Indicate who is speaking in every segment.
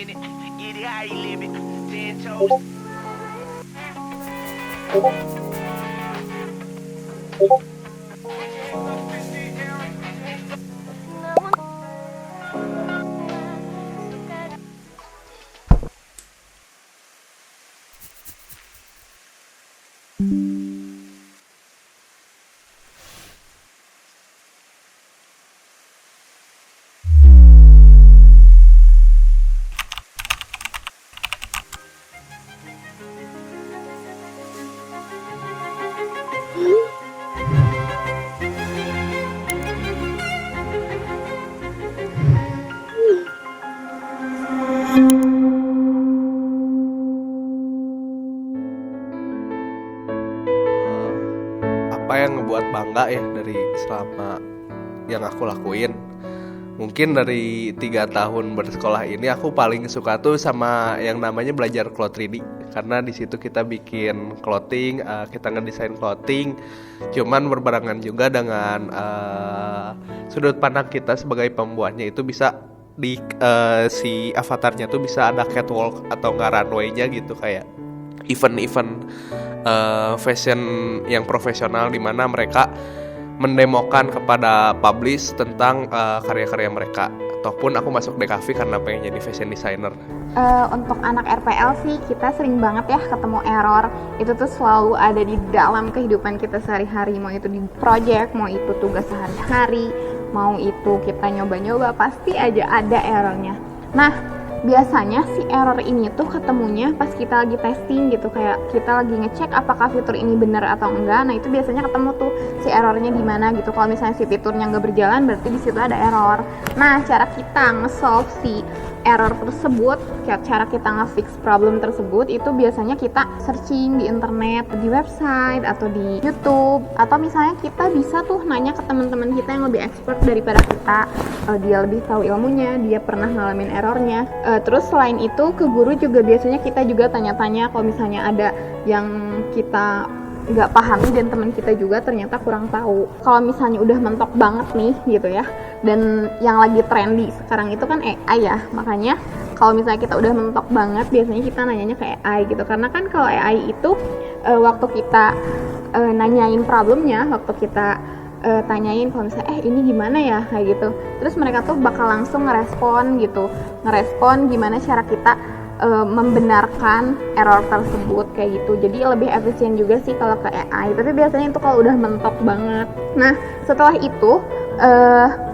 Speaker 1: minute, get it how you live it. 10 toes.
Speaker 2: Apa yang ngebuat bangga ya dari selama yang aku lakuin? Mungkin dari 3 tahun bersekolah ini aku paling suka tuh sama yang namanya belajar cloth 3D. Karena di situ kita bikin clothing, kita ngedesain clothing. Cuman berbarengan juga dengan sudut pandang kita sebagai pembuatnya itu bisa di si avatarnya tuh bisa ada catwalk atau nggak runway-nya gitu, kayak event-event fashion yang profesional di mana mereka mendemokan kepada publish tentang karya-karya mereka. Ataupun aku masuk DKV karena pengen jadi fashion designer.
Speaker 3: Untuk anak RPL sih kita sering banget ya ketemu error. Itu tuh selalu ada di dalam kehidupan kita sehari-hari. Mau itu di project, mau itu tugas sehari-hari, mau itu kita nyoba-nyoba, pasti aja ada errornya. Nah, biasanya si error ini tuh ketemunya pas kita lagi testing gitu, kayak kita lagi ngecek apakah fitur ini benar atau enggak. Nah itu biasanya ketemu tuh si errornya di mana gitu. Kalau misalnya si fiturnya nggak berjalan, berarti di situ ada error. Nah cara kita nge-solve si error tersebut, cara kita nge-fix problem tersebut itu biasanya kita searching di internet, di website atau di YouTube, atau misalnya kita bisa tuh nanya ke teman-teman kita yang lebih expert daripada kita. Dia lebih tahu ilmunya, dia pernah ngalamin errornya. Terus selain itu ke guru juga biasanya kita juga tanya-tanya kalau misalnya ada yang kita nggak pahami dan teman kita juga ternyata kurang tahu. Kalau misalnya udah mentok banget nih gitu ya, dan yang lagi trendy sekarang itu kan AI ya, makanya kalau misalnya kita udah mentok banget biasanya kita nanyanya ke AI gitu. Karena kan kalau AI itu waktu kita nanyain problemnya, waktu kita tanyain kalau misalnya ini gimana ya kayak gitu, terus mereka tuh bakal langsung ngerespon gimana cara kita membenarkan error tersebut kayak gitu. Jadi lebih efisien juga sih kalau ke AI, tapi biasanya itu kalau udah mentok banget. Nah setelah itu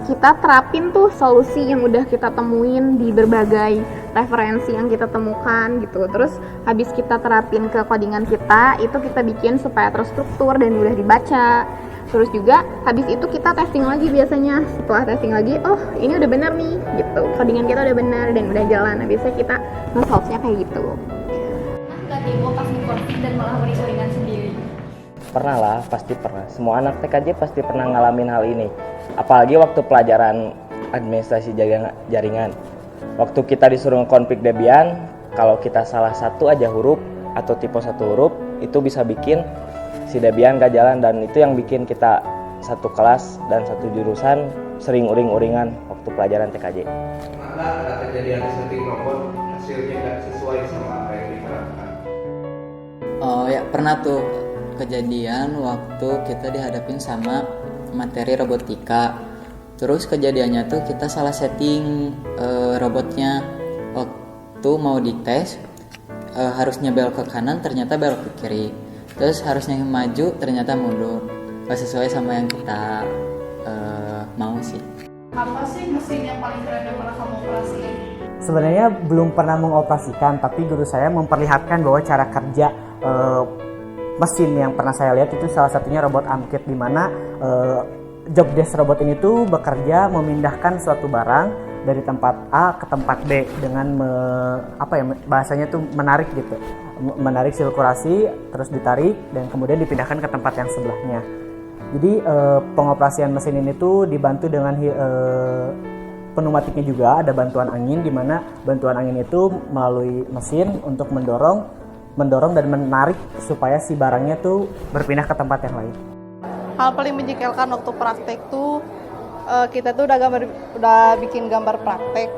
Speaker 3: kita terapin tuh solusi yang udah kita temuin di berbagai referensi yang kita temukan gitu. Terus habis kita terapin ke codingan kita, itu kita bikin supaya terstruktur dan mudah dibaca. Terus juga habis itu kita testing lagi biasanya. Setelah testing lagi, oh ini udah benar nih gitu, codingan kita udah benar dan udah jalan. Nah biasanya kita nge-solve-nya kayak gitu.
Speaker 4: Nggak demo pas di konflik dan malah uring-uringan sendiri?
Speaker 5: Pernah lah, pasti pernah. Semua anak TKJ pasti pernah ngalamin hal ini. Apalagi waktu pelajaran administrasi jaringan. Waktu kita disuruh konfig Debian, kalau kita salah satu aja huruf atau tipe satu huruf, itu bisa bikin si Debian gak jalan, dan itu yang bikin kita satu kelas dan satu jurusan sering uring-uringan waktu pelajaran TKJ.
Speaker 2: Ada kejadian setting robot hasilnya gak sesuai sama apa yang diharapkan?
Speaker 6: Oh ya, pernah tuh kejadian waktu kita dihadapin sama materi robotika. Terus kejadiannya tuh kita salah setting robotnya. Waktu mau dites harusnya belok ke kanan, ternyata belok ke kiri. Terus harusnya maju, ternyata mundur. Gak sesuai sama yang kita mau sih.
Speaker 4: Apa sih mesin yang paling keren yang pernah kamu operasiin?
Speaker 7: Sebenarnya belum pernah mengoperasikan, tapi guru saya memperlihatkan bahwa cara kerja mesin yang pernah saya lihat itu salah satunya robot Amkit, di mana job desk robot ini tuh bekerja memindahkan suatu barang dari tempat A ke tempat B dengan bahasanya tuh menarik gitu, menarik sirkulasi, terus ditarik dan kemudian dipindahkan ke tempat yang sebelahnya. Jadi pengoperasian mesin ini tuh dibantu dengan pneumatiknya juga, ada bantuan angin, di mana bantuan angin itu melalui mesin untuk mendorong dan menarik supaya si barangnya tuh berpindah ke tempat yang lain.
Speaker 8: Hal paling menjengkelkan waktu praktek tuh kita tuh udah bikin gambar praktek,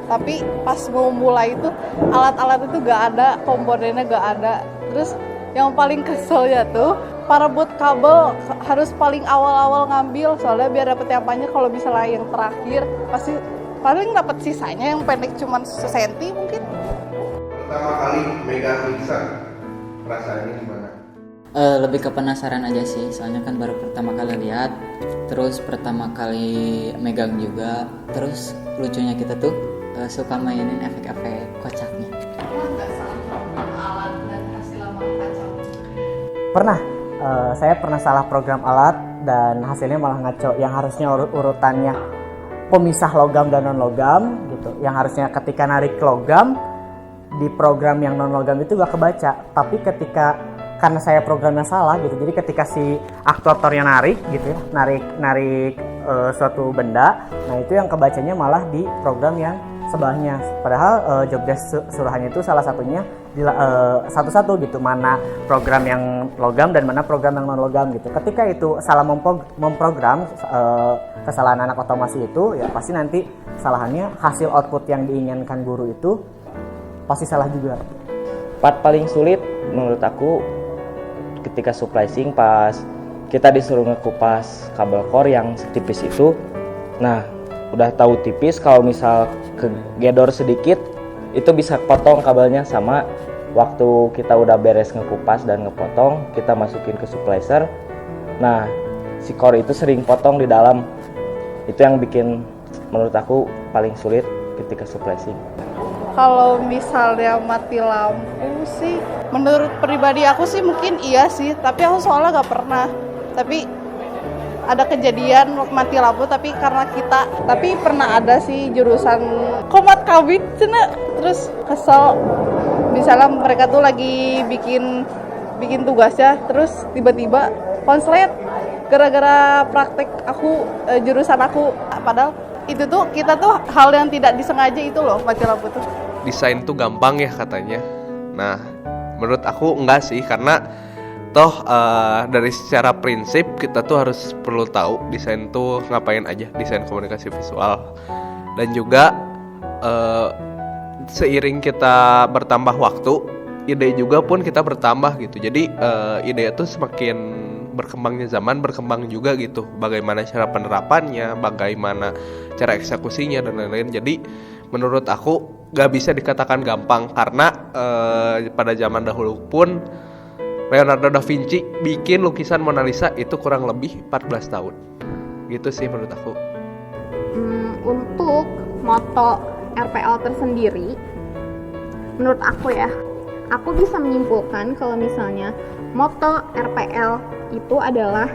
Speaker 8: Tapi pas mau mulai itu alat-alat itu gak ada, komponennya gak ada. Terus yang paling keselnya tuh para buat kabel harus paling awal-awal ngambil, soalnya biar dapet yang panjang. Kalau misalnya yang terakhir pasti paling dapat sisanya yang pendek cuman sesenti mungkin.
Speaker 2: Pertama kali megang mixer, perasaannya gimana?
Speaker 6: Lebih ke penasaran aja sih, soalnya kan baru pertama kali lihat, terus pertama kali megang juga. Terus lucunya kita tuh suka mainin efek-efek kocaknya.
Speaker 7: Pernah, saya pernah salah program alat dan hasilnya malah ngaco. Yang harusnya urutannya pemisah logam dan non logam gitu. Yang harusnya ketika narik logam di program yang non logam itu gak kebaca. Tapi karena saya programnya salah gitu. Jadi ketika si aktuatornya narik gitu ya, narik suatu benda, nah itu yang kebacanya malah di program yang sebelahnya. Padahal jobdesk suruhannya itu salah satunya satu-satu gitu, mana program yang logam dan mana program yang non logam gitu. Ketika itu salah memprogram, kesalahan anak otomasi itu ya pasti nanti kesalahannya hasil output yang diinginkan guru itu pasti salah juga.
Speaker 5: Part paling sulit menurut aku ketika splicing pas kita disuruh ngekupas kabel core yang setipis itu. Nah, udah tahu tipis, kalau misal kegedor sedikit itu bisa potong kabelnya. Sama waktu kita udah beres ngekupas dan ngepotong, kita masukin ke splicer. Nah, si core itu sering potong di dalam. Itu yang bikin menurut aku paling sulit ketika splicing.
Speaker 8: Kalau misalnya mati lampu sih, menurut pribadi aku sih mungkin iya sih, tapi aku soalnya gak pernah. Tapi ada kejadian mati lampu, tapi pernah ada sih jurusan komat kawin cina, terus kesel. Misalnya mereka tuh lagi bikin tugasnya, terus tiba-tiba konslet gara-gara praktek jurusan aku. Padahal itu tuh kita tuh hal yang tidak disengaja itu loh, mati lampu tuh.
Speaker 2: Desain tuh gampang ya katanya. Nah, menurut aku enggak sih, karena toh dari secara prinsip kita tuh harus perlu tahu desain tuh ngapain aja, desain komunikasi visual. Dan juga seiring kita bertambah waktu, ide juga pun kita bertambah gitu. Jadi ide itu semakin berkembangnya zaman, berkembang juga gitu. Bagaimana cara penerapannya, bagaimana cara eksekusinya dan lain-lain. Jadi menurut aku gak bisa dikatakan gampang, karena pada zaman dahulu pun Leonardo da Vinci bikin lukisan Mona Lisa itu kurang lebih 14 tahun. Gitu sih menurut aku.
Speaker 3: Untuk moto RPL tersendiri, menurut aku ya, aku bisa menyimpulkan kalau misalnya moto RPL itu adalah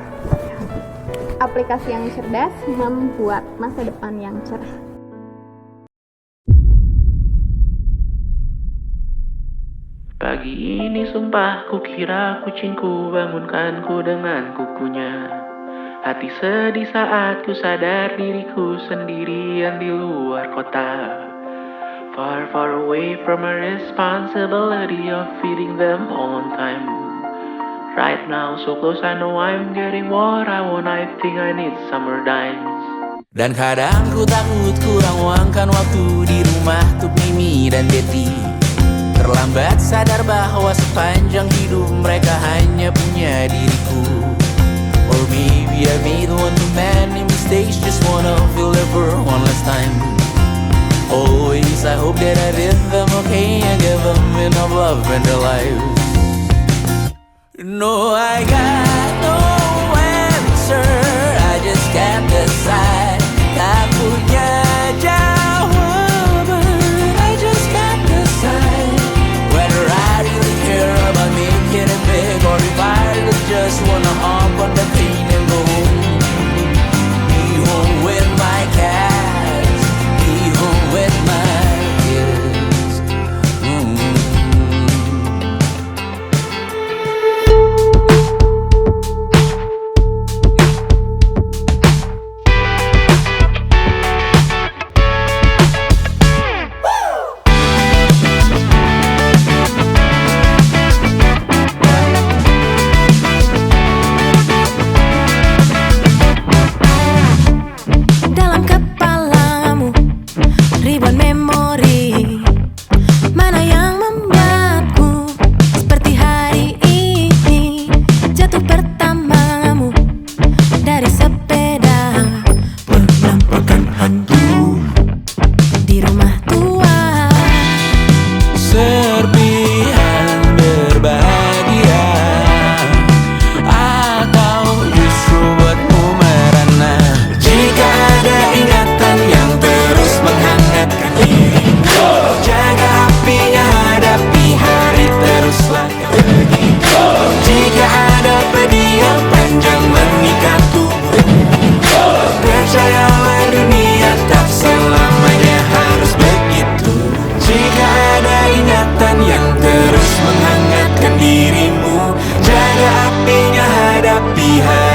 Speaker 3: aplikasi yang cerdas membuat masa depan yang cerah.
Speaker 1: Pagi ini sumpah kukira kucingku bangunkanku dengan kukunya. Hati sedih saat ku sadar diriku sendirian di luar kota. Far, far away from a responsibility of feeding them on time. Right now so close, I know I'm getting what I want. I think I need summer dimes.
Speaker 9: Dan kadang ku takut kurang luangkan waktu di rumah untuk Mimi dan Betty. Terlambat sadar bahwa sepanjang hidup mereka hanya punya diriku. Or maybe I made one too many mistakes, just wanna feel ever one last time. Always I hope that I did them okay and give them enough love in their lives. No, I got no answer, I just can't decide. Tak punya jawaban, I just can't decide whether I really care about making it big, or if I really just wanna hop on the plane and go home. Be home with my cats, be home with my kids. jika ada ingatan yang terus menghangatkan dirimu, jaga apinya, hadapi hari